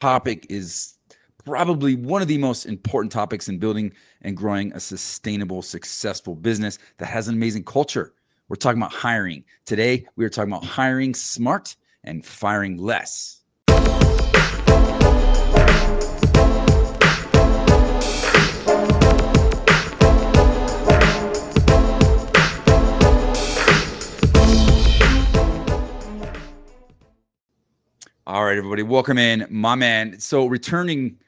topic is probably one of the most important topics in building and growing a sustainable, successful business that has an amazing culture. We're talking about hiring. Today, we are talking about hiring smart and firing less. All right, everybody, welcome in, my man. So returning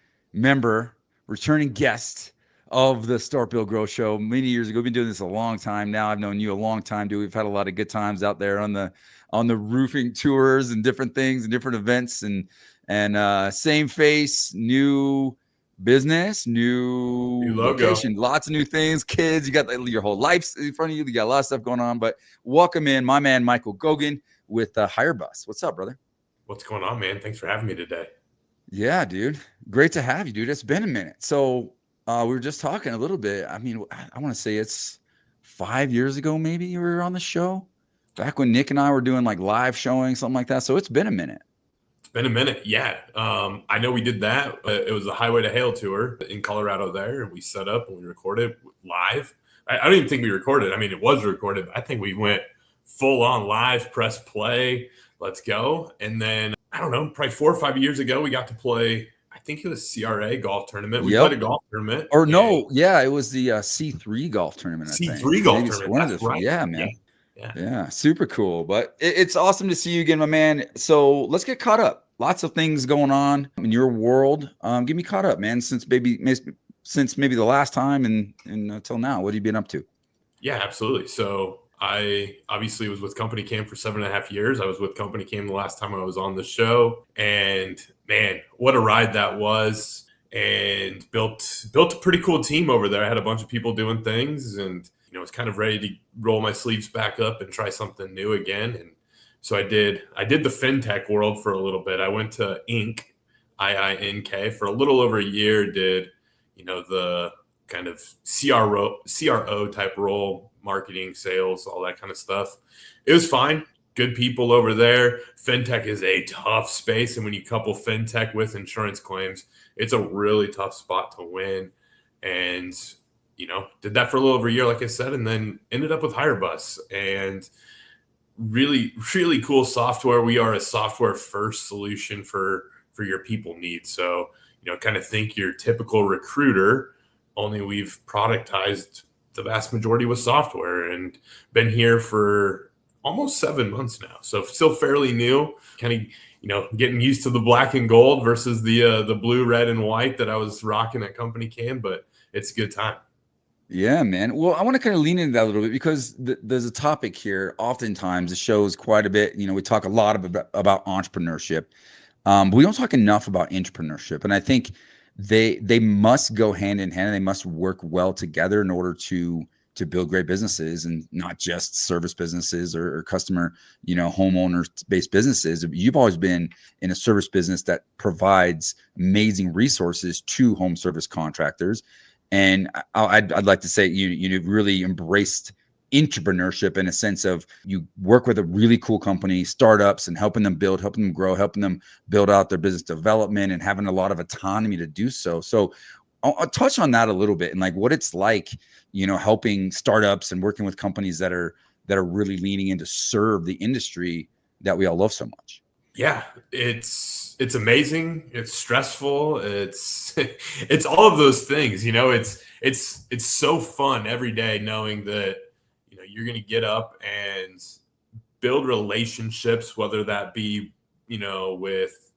guest of the Start Build Grow Show many years ago. We've been doing this a long time now. I've known you a long time, dude. We've had a lot of good times out there on the roofing tours and different things and different events and same face, new business, new logo, location, lots of new things, kids. You got your whole life in front of you. You got a lot of stuff going on. But welcome in, my man, Michael Gogan with HireBus. What's up, brother? What's going on, man? Thanks for having me today. Yeah, dude. Great to have you, dude. It's been a minute. So we were just talking a little bit. I mean, I want to say it's 5 years ago, maybe you were on the show back when Nick and I were doing like live showing, something like that. So it's been a minute. It's been a minute. Yeah. I know we did that. It was the Highway to Hail tour in Colorado there. And we set up and we recorded live. I don't even think we recorded. I mean, it was recorded. But I think we went full on live, press play. Let's go. And then, I don't know, probably 4 or 5 years ago, we got to play, I think it was CRA golf tournament. We played a golf tournament. Or no, yeah, it was the C3 golf tournament. C3 golf tournament. That's right. Yeah, man. Yeah, super cool. But it's awesome to see you again, my man. So let's get caught up. Lots of things going on in your world. Get me caught up, man. Since maybe the last time and until now, what have you been up to? Yeah, absolutely. So I obviously was with Company Cam for 7.5 years. I was with Company Cam the last time I was on the show, and man, what a ride that was! And built a pretty cool team over there. I had a bunch of people doing things, and was kind of ready to roll my sleeves back up and try something new again. And so I did the fintech world for a little bit. I went to IINK for a little over a year. Did the kind of CRO type role, marketing, sales, all that kind of stuff. It was fine. Good people over there. Fintech is a tough space. And when you couple fintech with insurance claims, it's a really tough spot to win. And, did that for a little over a year, like I said, and then ended up with HireBus. And really, really cool software. We are a software first solution for your people needs. So, kind of think your typical recruiter, only we've productized the vast majority with software and been here for almost 7 months now. So still fairly new, kind of, getting used to the black and gold versus the blue, red, and white that I was rocking at Company Cam, but it's a good time. Yeah, man. Well, I want to kind of lean into that a little bit because there's a topic here. Oftentimes the shows quite a bit, we talk a lot about entrepreneurship. But we don't talk enough about intrapreneurship. And I think they must go hand in hand and they must work well together in order to build great businesses, and not just service businesses or customer, homeowner based businesses. You've always been in a service business that provides amazing resources to home service contractors. And I'd like to say you've really embraced intrapreneurship in a sense of you work with a really cool company, startups, and helping them build, helping them grow, helping them build out their business development and having a lot of autonomy to do so. So I'll touch on that a little bit and like what it's like, helping startups and working with companies that are really leaning in to serve the industry that we all love so much. Yeah, it's amazing. It's stressful. It's it's all of those things. It's so fun every day knowing that you're going to get up and build relationships, whether that be with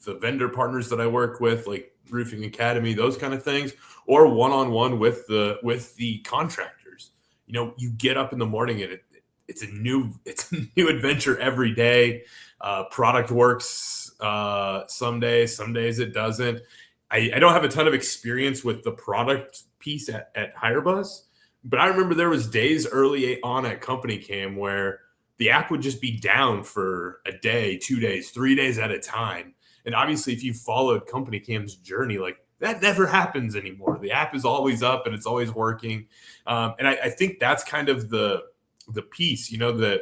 the vendor partners that I work with, like Roofing Academy, those kind of things, or one-on-one with the contractors. You get up in the morning and it's a new adventure every day. Product works some days it doesn't. I don't have a ton of experience with the product piece at HireBus, but I remember there was days early on at Company Cam where the app would just be down for a day, 2 days, 3 days at a time. And obviously, if you followed Company Cam's journey, like that never happens anymore. The app is always up and it's always working. And I think that's kind of the piece, that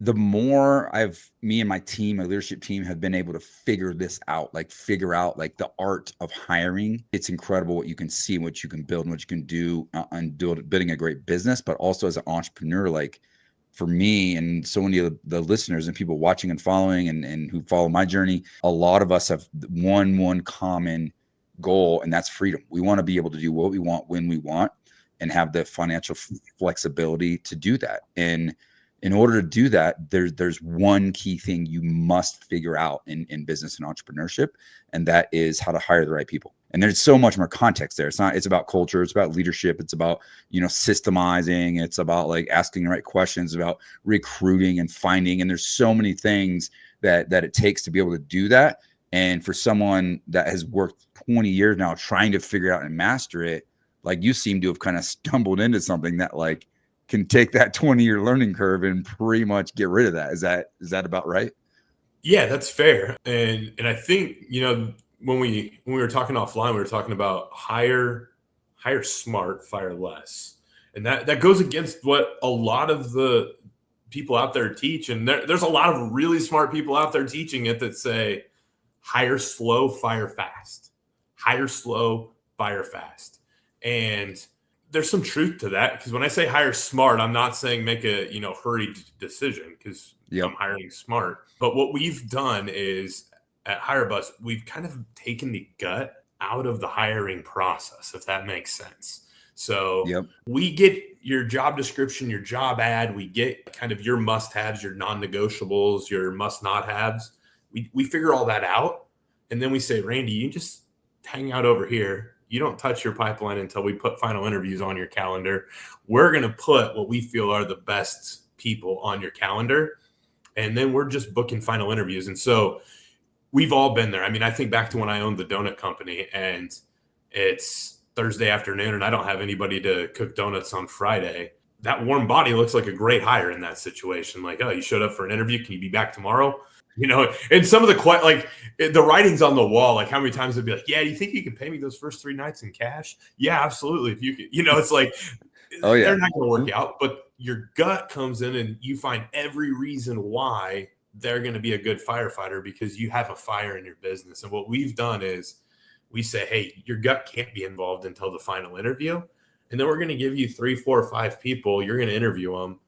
the more me and my team, my leadership team, have been able to figure this out, like figure out like the art of hiring. It's incredible what you can see, what you can build, and what you can do on building a great business. But also as an entrepreneur, like for me and so many of the listeners and people watching and following and who follow my journey, a lot of us have one common goal, and that's freedom. We want to be able to do what we want when we want and have the financial flexibility to do that. And in order to do that, there's one key thing you must figure out in business and entrepreneurship, and that is how to hire the right people. And there's so much more context there. It's about culture, it's about leadership, it's about, systemizing, it's about like asking the right questions, about recruiting and finding. And there's so many things that it takes to be able to do that. And for someone that has worked 20 years now trying to figure out and master it, like you seem to have kind of stumbled into something that like can take that 20-year learning curve and pretty much get rid of that. Is that about right? Yeah, that's fair. And I think, when we were talking offline, we were talking about hire smart, fire less. And that goes against what a lot of the people out there teach. And there's a lot of really smart people out there teaching it that say hire slow, fire fast. Hire slow, fire fast. And there's some truth to that, because when I say hire smart, I'm not saying make a hurried decision, because I'm hiring smart. But what we've done is at HireBus, we've kind of taken the gut out of the hiring process, if that makes sense. So we get your job description, your job ad, we get kind of your must-haves, your non-negotiables, your must-not-haves. We figure all that out, and then we say, Randy, you just hang out over here. You don't touch your pipeline until we put final interviews on your calendar. We're going to put what we feel are the best people on your calendar, and then we're just booking final interviews. And so we've all been there. I mean, I think back to when I owned the donut company, and it's Thursday afternoon and I don't have anybody to cook donuts on Friday. That warm body looks like a great hire in that situation. Like, oh, you showed up for an interview. Can you be back tomorrow? And some of the writing's on the wall. Like, how many times they'd be like, yeah, you think you can pay me those first 3 nights in cash? Yeah, absolutely. If you could, it's like, oh yeah, they're not going to work out, but your gut comes in and you find every reason why they're going to be a good firefighter, because you have a fire in your business. And what we've done is we say, hey, your gut can't be involved until the final interview. And then we're going to give you 3, 4, 5 people. You're going to interview them,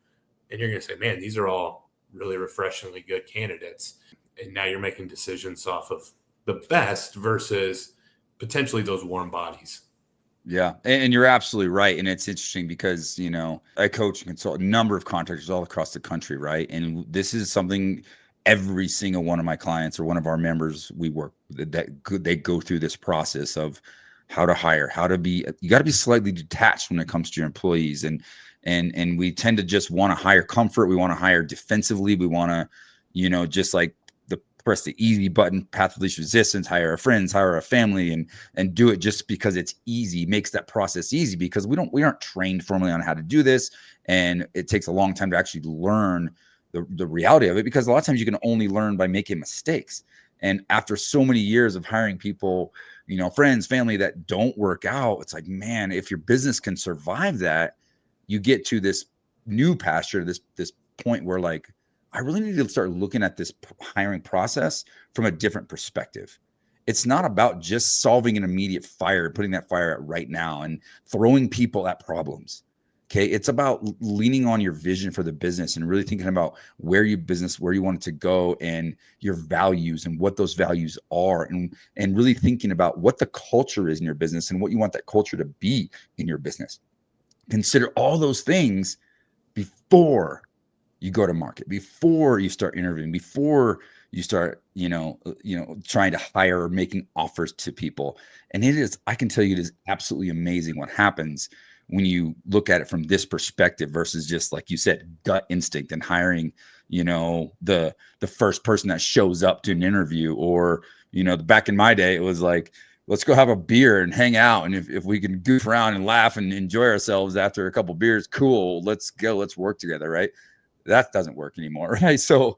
and you're going to say, man, these are all really refreshingly good candidates. And now you're making decisions off of the best versus potentially those warm bodies. Yeah. And you're absolutely right. And it's interesting because, I coach and consult a number of contractors all across the country. Right. And this is something every single one of my clients or one of our members we work that they go through this process of how to hire, you got to be slightly detached when it comes to your employees. And we tend to just want to hire comfort. We want to hire defensively. We want to, just like press the easy button, path of least resistance, hire our friends, hire our family, and do it just because it's easy, makes that process easy, because we aren't trained formally on how to do this. And it takes a long time to actually learn the reality of it, because a lot of times you can only learn by making mistakes. And after so many years of hiring people, friends, family that don't work out, it's like, man, if your business can survive that, you get to this new pasture, this point where like, I really need to start looking at this hiring process from a different perspective. It's not about just solving an immediate fire, putting that fire out right now and throwing people at problems. Okay. It's about leaning on your vision for the business and really thinking about where you want it to go, and your values and what those values are, and really thinking about what the culture is in your business and what you want that culture to be in your business. Consider all those things before you go to market, before you start interviewing, before you start, trying to hire or making offers to people. And I can tell you, it is absolutely amazing what happens when you look at it from this perspective versus just, like you said, gut instinct and hiring, the first person that shows up to an interview. Or, back in my day, it was like, let's go have a beer and hang out. And if we can goof around and laugh and enjoy ourselves after a couple beers, cool, let's work together. Right. That doesn't work anymore, right? So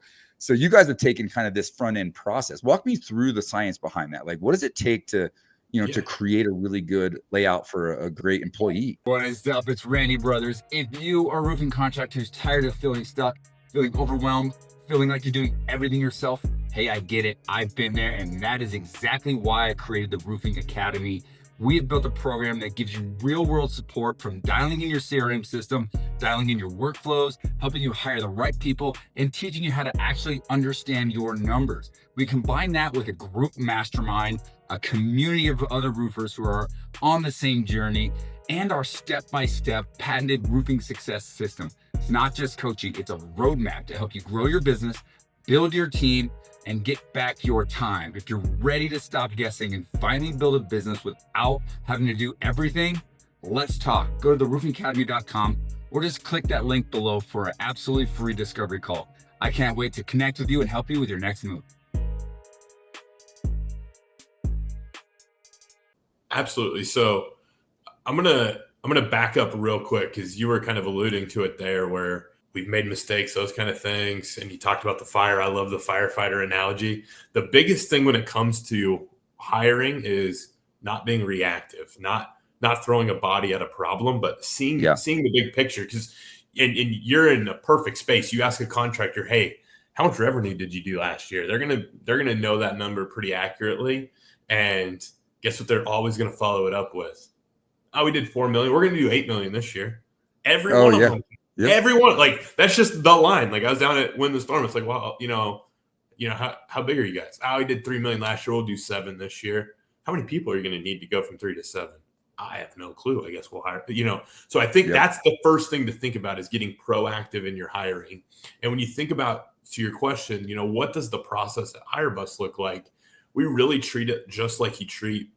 you guys have taken kind of this front end process. Walk me through the science behind that. Like, what does it take to, to create a really good layout for a great employee? What is up? It's Randy Brothers. If you are a roofing contractor who's tired of feeling stuck, feeling overwhelmed, feeling like you're doing everything yourself? Hey, I get it. I've been there, and that is exactly why I created the Roofing Academy. We have built a program that gives you real-world support, from dialing in your CRM system, dialing in your workflows, helping you hire the right people, and teaching you how to actually understand your numbers. We combine that with a group mastermind, a community of other roofers who are on the same journey, and our step-by-step patented roofing success system. It's not just coaching, it's a roadmap to help you grow your business, build your team, and get back your time. If you're ready to stop guessing and finally build a business without having to do everything, let's talk. Go to theroofingacademy.com or just click that link below for an absolutely free discovery call. I can't wait to connect with you and help you with your next move. Absolutely. So I'm gonna back up real quick, because you were kind of alluding to it there, where we've made mistakes, those kind of things. And you talked about the fire. I love the firefighter analogy. The biggest thing when it comes to hiring is not being reactive, not throwing a body at a problem, but seeing the big picture. Because and you're in a perfect space. You ask a contractor, hey, how much revenue did you do last year? They're gonna know that number pretty accurately. And guess what? They're always gonna follow it up with, oh, we did 4 million. We're gonna do 8 million this year. Every one of them. Yep. Everyone, like, that's just the line. Like, I was down at Win the Storm. It's like, well, how big are you guys? Oh, we did 3 million last year. We'll do 7 this year. How many people are you going to need to go from 3 to 7? I have no clue. I guess we'll hire, So I think that's the first thing to think about, is getting proactive in your hiring. And when you think about, to your question, what does the process at HireBus look like? We really treat it just like you treat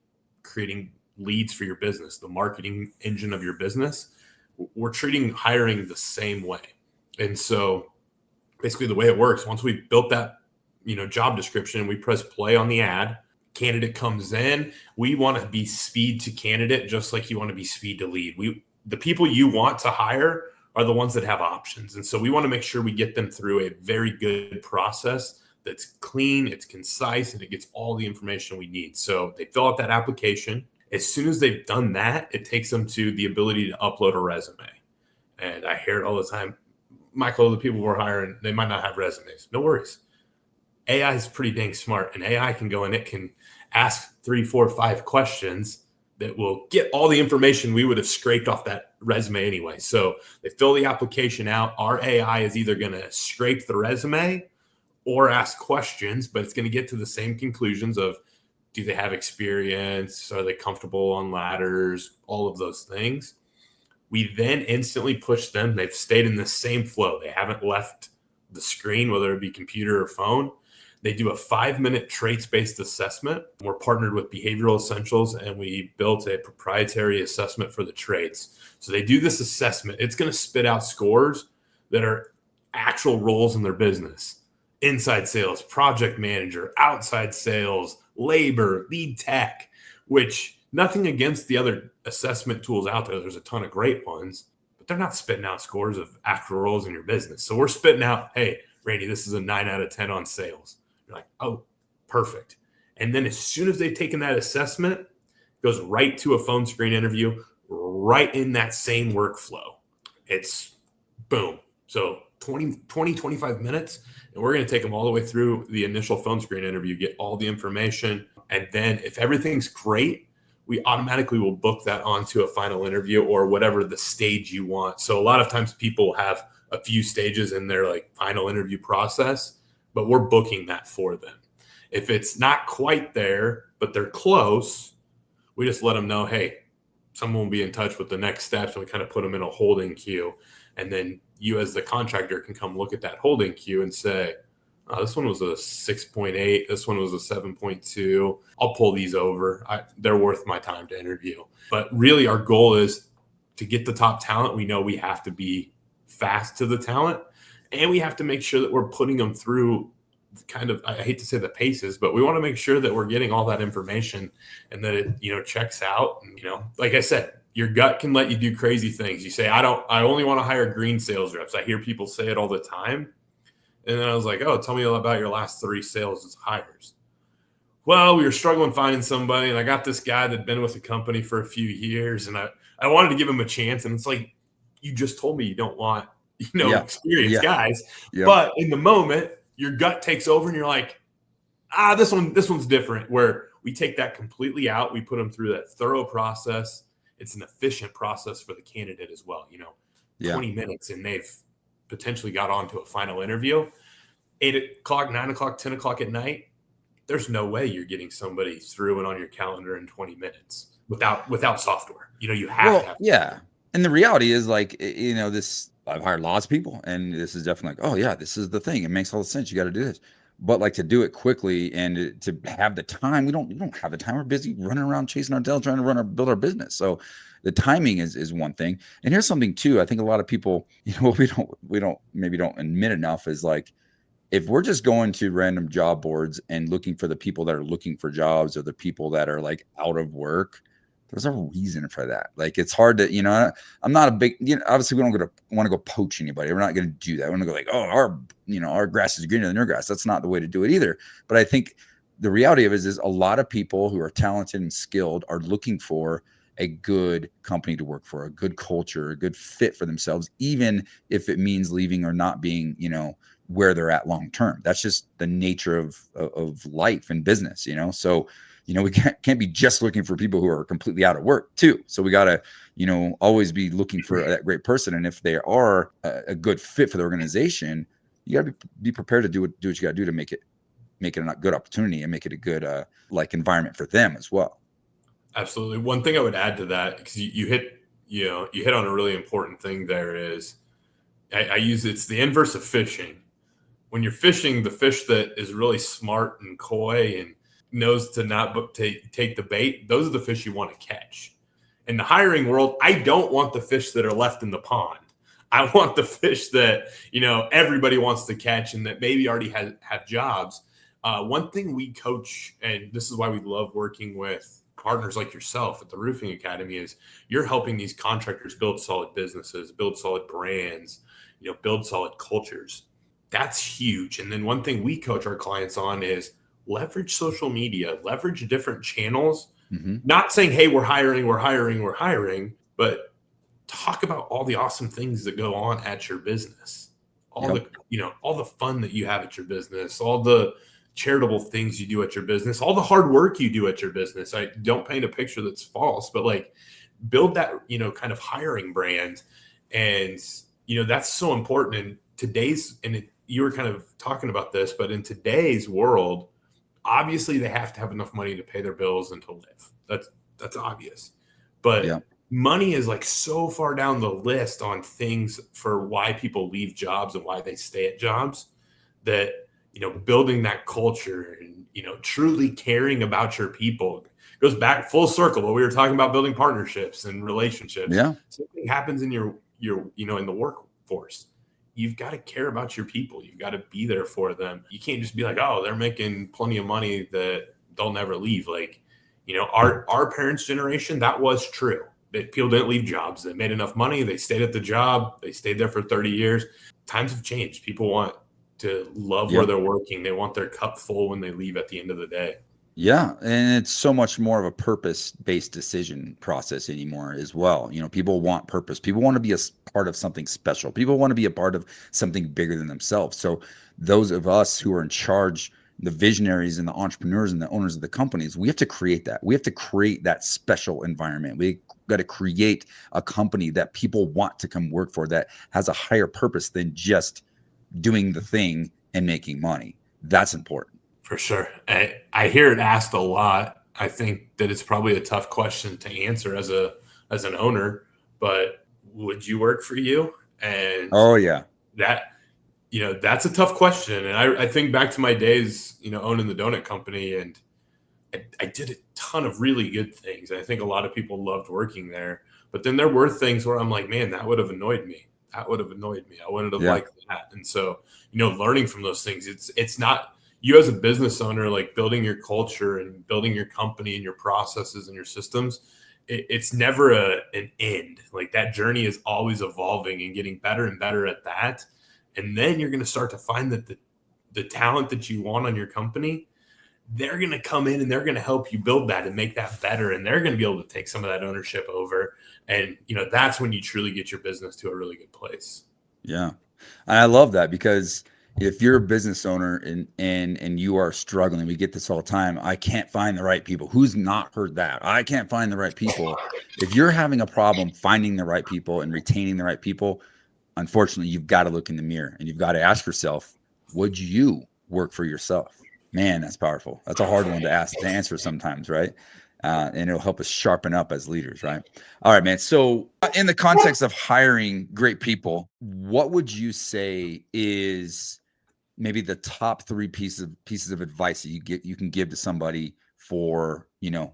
creating leads for your business, the marketing engine of your business. We're treating hiring the same way. And so basically the way it works, once we've built that, job description, we press play on the ad, candidate comes in. We want to be speed to candidate, just like you want to be speed to lead. The people you want to hire are the ones that have options. And so we want to make sure we get them through a very good process that's clean, it's concise, and it gets all the information we need. So they fill out that application. As soon as they've done that, it takes them to the ability to upload a resume. And I hear it all the time. Michael, the people we're hiring, they might not have resumes. No worries. AI is pretty dang smart, and AI can go in, it can ask 3, 4, 5 questions that will get all the information we would have scraped off that resume anyway. So they fill the application out. Our AI is either going to scrape the resume or ask questions, but it's going to get to the same conclusions of, do they have experience? Are they comfortable on ladders? All of those things. We then instantly push them. They've stayed in the same flow. They haven't left the screen, whether it be computer or phone. They do a 5-minute traits-based assessment. We're partnered with Behavioral Essentials, and we built a proprietary assessment for the traits. So they do this assessment. It's going to spit out scores that are actual roles in their business. Inside sales, project manager, outside sales, labor, lead tech, which, nothing against the other assessment tools out there. There's a ton of great ones, but they're not spitting out scores of actual roles in your business. So we're spitting out, hey, Randy, this is a 9 out of 10 on sales. You're like, oh, perfect. And then as soon as they've taken that assessment, it goes right to a phone screen interview, right in that same workflow. It's boom. So 25 minutes, and we're going to take them all the way through the initial phone screen interview, get all the information. And then if everything's great, we automatically will book that onto a final interview or whatever the stage you want. So a lot of times people have a few stages in their final interview process, but we're booking that for them. If it's not quite there, but they're close, we just let them know, hey, someone will be in touch with the next steps, and we kind of put them in a holding queue. And then you as the contractor can come look at that holding queue and say, oh, this one was a 6.8. This one was a 7.2. I'll pull these over. They're worth my time to interview. But really our goal is to get the top talent. We know we have to be fast to the talent, and we have to make sure that we're putting them through kind of, I hate to say the paces, but we want to make sure that we're getting all that information and that it, checks out. And, like I said, your gut can let you do crazy things. You say, I only want to hire green sales reps. I hear people say it all the time. And then I was like, oh, tell me about your last 3 sales hires. Well, we were struggling finding somebody, and I got this guy that'd been with the company for a few years, and I wanted to give him a chance. And it's like, you just told me you don't want Yeah. experienced Yeah. guys. Yep. But in the moment, your gut takes over and you're like, this one's different, where we take that completely out. We put them through that thorough process. It's an efficient process for the candidate as well. Yeah. 20 minutes and they've potentially got on to a final interview. 8 o'clock, 9 o'clock, 10 o'clock at night. There's no way you're getting somebody through and on your calendar in 20 minutes without software. You have to have. Yeah. And the reality is, like, this, I've hired lots of people, and this is definitely like, oh yeah, this is the thing. It makes all the sense. You got to do this. But like, to do it quickly and to have the time, we don't have the time. We're busy running around chasing our tail, trying to build our business. So the timing is one thing. And here's something too. I think a lot of people, we don't admit enough is, like, if we're just going to random job boards and looking for the people that are looking for jobs, or the people that are like out of work, there's a reason for that. Like, it's hard to, I'm not a big, obviously we don't want to go poach anybody. We're not going to do that. We're going to go like, oh, our grass is greener than your grass. That's not the way to do it either. But I think the reality of it is a lot of people who are talented and skilled are looking for a good company to work for, a good culture, a good fit for themselves, even if it means leaving or not being, where they're at long term. That's just the nature of life and business, so we can't be just looking for people who are completely out of work too. So we got to always be looking for that great person, and if they are a good fit for the organization, you got to be prepared to do what you got to do to make it a good opportunity and make it a good environment for them as well. Absolutely. One thing I would add to that, because you hit on a really important thing there, is I use it's the inverse of fishing. When you're fishing, the fish that is really smart and coy and knows to not take the bait, those are the fish you want to catch. In the hiring world, I don't want the fish that are left in the pond. I want the fish that everybody wants to catch and that maybe already have jobs. One thing we coach, and this is why we love working with partners like yourself at the Roofing Academy, is you're helping these contractors build solid businesses, build solid brands, build solid cultures. That's huge. And then one thing we coach our clients on is leverage social media, leverage different channels. Mm-hmm. Not saying, hey, we're hiring, but talk about all the awesome things that go on at your business. All the fun that you have at your business, all the charitable things you do at your business, all the hard work you do at your business. I don't paint a picture that's false, but like, build that, kind of hiring brand. And, that's so important in today's, and you were kind of talking about this, but in today's world, obviously they have to have enough money to pay their bills and to live. That's obvious. But money is like so far down the list on things for why people leave jobs and why they stay at jobs, that, building that culture and, truly caring about your people goes back full circle. What we were talking about, building partnerships and relationships. Yeah. Something happens in your in the workforce. You've got to care about your people. You've got to be there for them. You can't just be like, oh, they're making plenty of money that they'll never leave. Like, our parents' generation, that was true. That people didn't leave jobs. They made enough money. They stayed at the job. They stayed there for 30 years. Times have changed. People want to love where they're working. They want their cup full when they leave at the end of the day. Yeah. And it's so much more of a purpose-based decision process anymore as well. People want purpose. People want to be a part of something special. People want to be a part of something bigger than themselves. So those of us who are in charge, the visionaries and the entrepreneurs and the owners of the companies, we have to create that. We have to create that special environment. We got to create a company that people want to come work for, that has a higher purpose than just doing the thing and making money. That's important. For sure. I hear it asked a lot. I think that it's probably a tough question to answer as an owner, but would you work for you? And that's a tough question. And I think back to my days, owning the donut company, and I did a ton of really good things. I think a lot of people loved working there, but then there were things where I'm like, man, that would have annoyed me. I wouldn't have liked that. And so, learning from those things, it's not, you as a business owner, like building your culture and building your company and your processes and your systems, it's never an end. Like, that journey is always evolving and getting better and better at that. And then you're going to start to find that the talent that you want on your company, they're going to come in and they're going to help you build that and make that better. And they're going to be able to take some of that ownership over. And, that's when you truly get your business to a really good place. Yeah. And I love that, because if you're a business owner and you are struggling, we get this all the time. I can't find the right people. Who's not heard that? I can't find the right people. If you're having a problem finding the right people and retaining the right people, unfortunately, you've got to look in the mirror and you've got to ask yourself, would you work for yourself? Man, that's powerful. That's a hard one to answer sometimes, right? And it'll help us sharpen up as leaders, right? All right, man. So in the context of hiring great people, what would you say is maybe the top 3 pieces of advice that you can give to somebody for,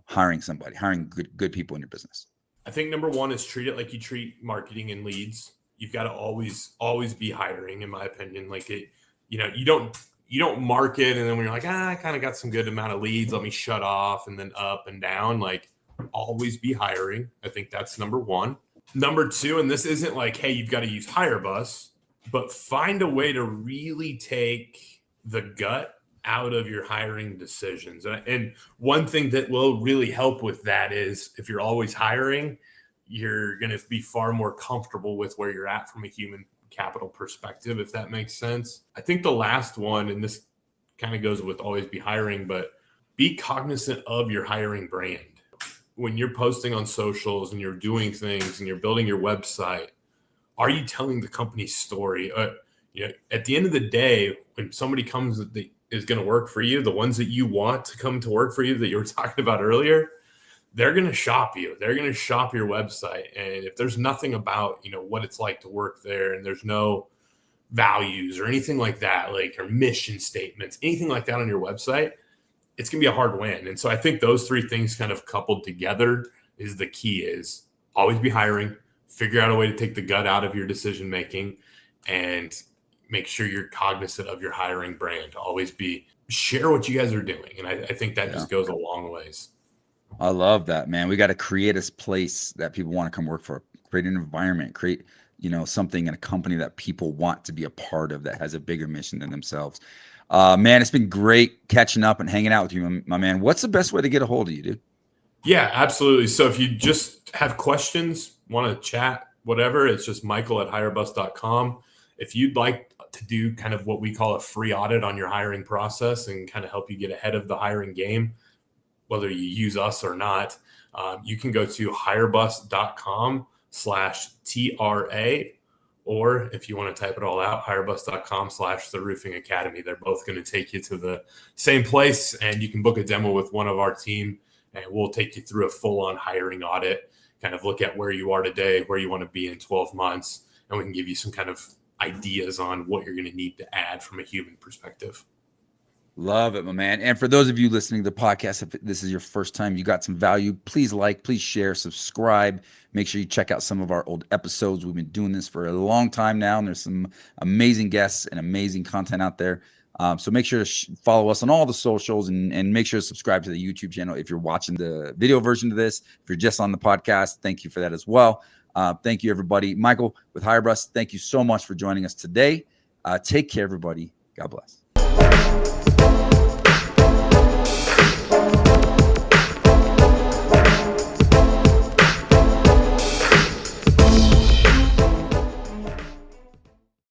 hiring good people in your business? I think number one is treat it like you treat marketing and leads. You've got to always be hiring, in my opinion. Like you don't market and then when you're like, I kind of got some good amount of leads, let me shut off, and then up and down. Like, always be hiring. I think that's number one. Number two, and this isn't like, hey, you've got to use HireBus, but find a way to really take the gut out of your hiring decisions. And one thing that will really help with that is if you're always hiring, you're going to be far more comfortable with where you're at from a human capital perspective, if that makes sense. I think the last one, and this kind of goes with always be hiring, but be cognizant of your hiring brand. When you're posting on socials and you're doing things and you're building your website, are you telling the company's story? At the end of the day, when somebody comes that is going to work for you, the ones that you want to come to work for you that you were talking about earlier, they're going to shop you. They're going to shop your website. And if there's nothing about, what it's like to work there, and there's no values or anything like that, like, or mission statements, anything like that on your website, it's going to be a hard win. And so I think those 3 things kind of coupled together is the key: is always be hiring, figure out a way to take the gut out of your decision-making, and make sure you're cognizant of your hiring brand. Always share what you guys are doing. And I think that just goes a long ways. I love that, man. We got to create a place that people want to come work for, create an environment, create, something in a company that people want to be a part of, that has a bigger mission than themselves. Man, it's been great catching up and hanging out with you, my man. What's the best way to get a hold of you, dude? Yeah, absolutely. So if you just have questions, want to chat, whatever, it's just michael@hirebus.com. If you'd like to do kind of what we call a free audit on your hiring process and kind of help you get ahead of the hiring game, whether you use us or not, you can go to hirebus.com/TRA, or if you want to type it all out, hirebus.com/the roofing academy. They're both going to take you to the same place, and you can book a demo with one of our team, and we'll take you through a full-on hiring audit, kind of look at where you are today, where you want to be in 12 months, and we can give you some kind of ideas on what you're going to need to add from a human perspective. Love it, my man. And for those of you listening to the podcast, if this is your first time, you got some value, please please share, subscribe. Make sure you check out some of our old episodes. We've been doing this for a long time now, and there's some amazing guests and amazing content out there. So make sure to follow us on all the socials, and make sure to subscribe to the YouTube channel if you're watching the video version of this. If you're just on the podcast, thank you for that as well. Thank you, everybody. Michael with HireBus, thank you so much for joining us today. Take care, everybody. God bless.